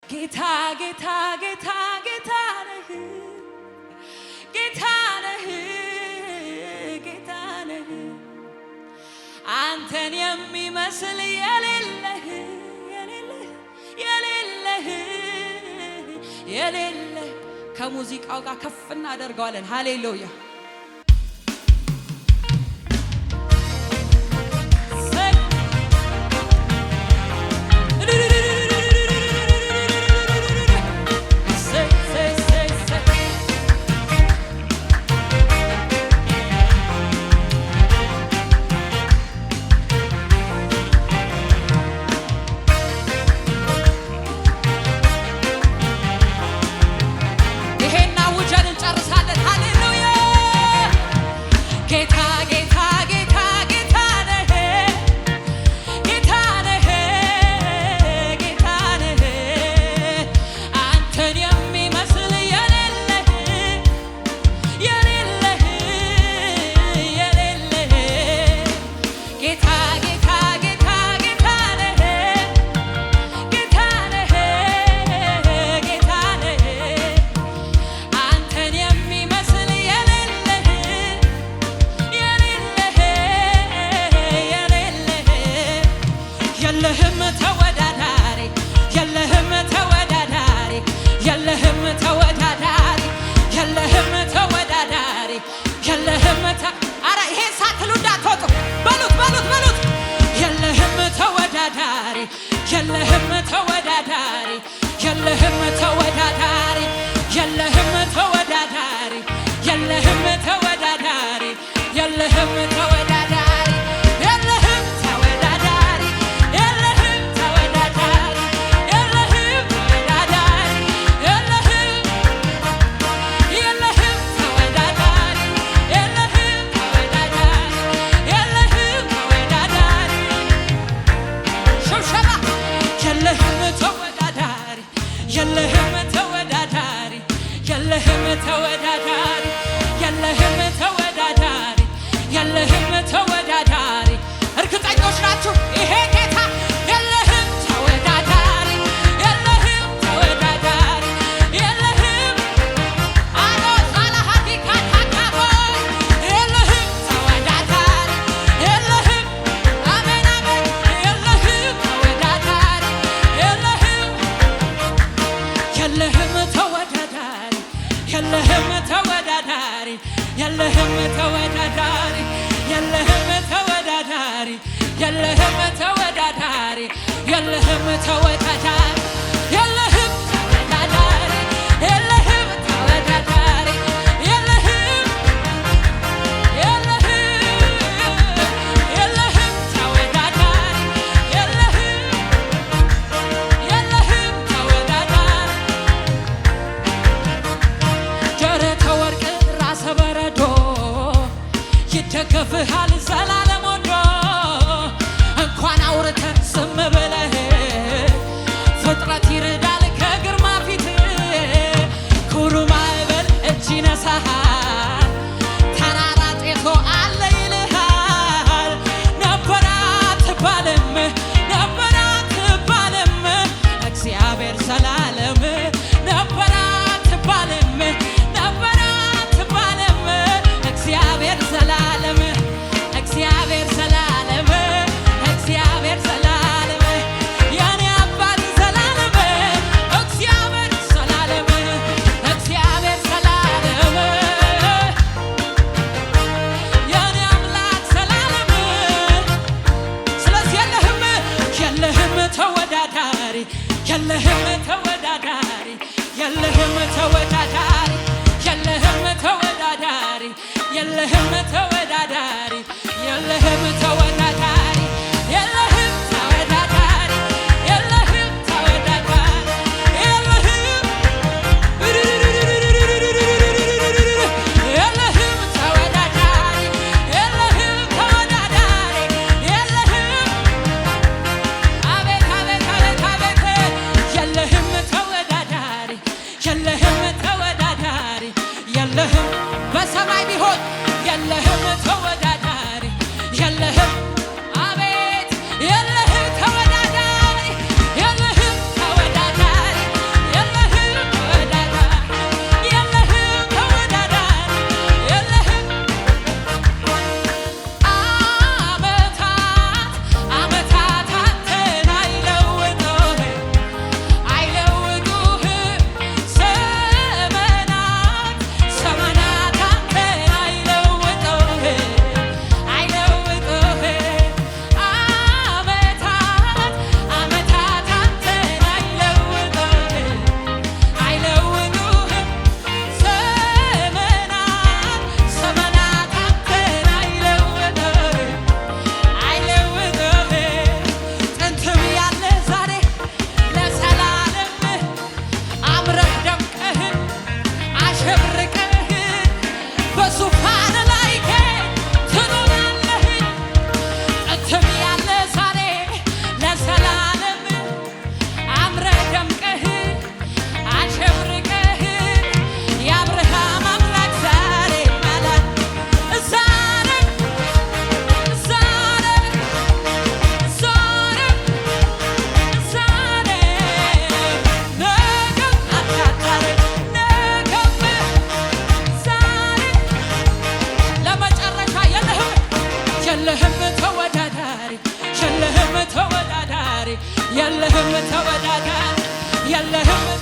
ጌታ ጌታ ጌታ ጌታ ነህ ጌታ ነህ ጌታ ነህ አንተን የሚመስል የሌለህ የሌለህ የሌለህ የሌለህ ከሙዚቃው ጋር ከፍ እናደርገዋለን። ሃሌሉያ የለህም ተወዳዳሪ የለህም ተወዳዳሪ የለህም ተወዳዳሪ የለህም ተወዳዳሪ የለህም ተወዳዳሪ የለህም ተወዳዳሪ የለህም ተወዳዳሪ የለህም ተወዳዳሪ የለህም የለህም ተወዳዳሪ የለህም ተወዳዳሪ የለህም ተወዳዳሪ ሽብሸባ የለህም ተወዳዳሪ የለህም ተወዳዳሪ የለህም ተወዳዳሪ የለህም ተወዳዳሪ የለህም ተወዳዳሪ እርግጠኞች ናችሁ ይሄ ጌታ የለህም ተወዳዳሪ የለህም ተወዳዳሪ የለህም አሮስ አላሃዲካ ታካቦ የለህም ተወዳዳሪ የለህም አሜን አሜን የለህም ተወዳዳሪ የለህም የለህም ተወዳዳሪ የለህም ተወዳዳሪ የለህም ተወዳዳሪ የለህም ተወዳዳሪ የለህም ተወዳዳሪ የለህም ተወዳዳሪ የለህም ተወዳዳሪ የለህም ተወዳዳሪ የለህም የለህም ተወዳዳሪ የለህም ተወዳዳሪ ደረተ ወርቅ ራሰ በረዶ ይደገፍሃል ዘላለም ወዶ እንኳን አውርተህ ዝም ብለህ ፍጥረት ይርዳል ከግርማ ፊት ኩሩ ማዕበል እጅ ይነሳሃል ተራራ ጤቶ አለ ይልሃል ነበረ አትባልም ነበረ አትባልም እግዚአብሔር ዘላለም ነበረ አትባልም ነበረ አትባልም እግዚአብሔር ዘላለም እግዚአብሔር ዘላለም እግዚአብሔር ዘላለም የኔ አባት ዘላለም እግዚአብሔር ዘላለም እግዚአብሔር ዘላለም የኔ አምላክ ዘላለም ስለዚህ የለህም ተወዳዳሪ የለህም ተወዳዳሪ የለህም ተወዳዳሪ የለህም ተወዳዳሪ የለህም ተወዳዳሪ የለህም ተወዳዳሪ የለህም ተወዳዳሪ የለህም ተወዳዳሪ የለህም የለህም ተወዳዳሪ የለህም ተወዳዳሪ የለህም አቤት አቤት አቤት አቤት የለህም ተወዳዳሪ የለህም ተወዳዳሪ የለህም በሰማይ ቢሆን የለህም ተወዳዳሪ የለህም አቤት የለህም ተወዳዳሪ የለህም ተወዳዳሪ የለህም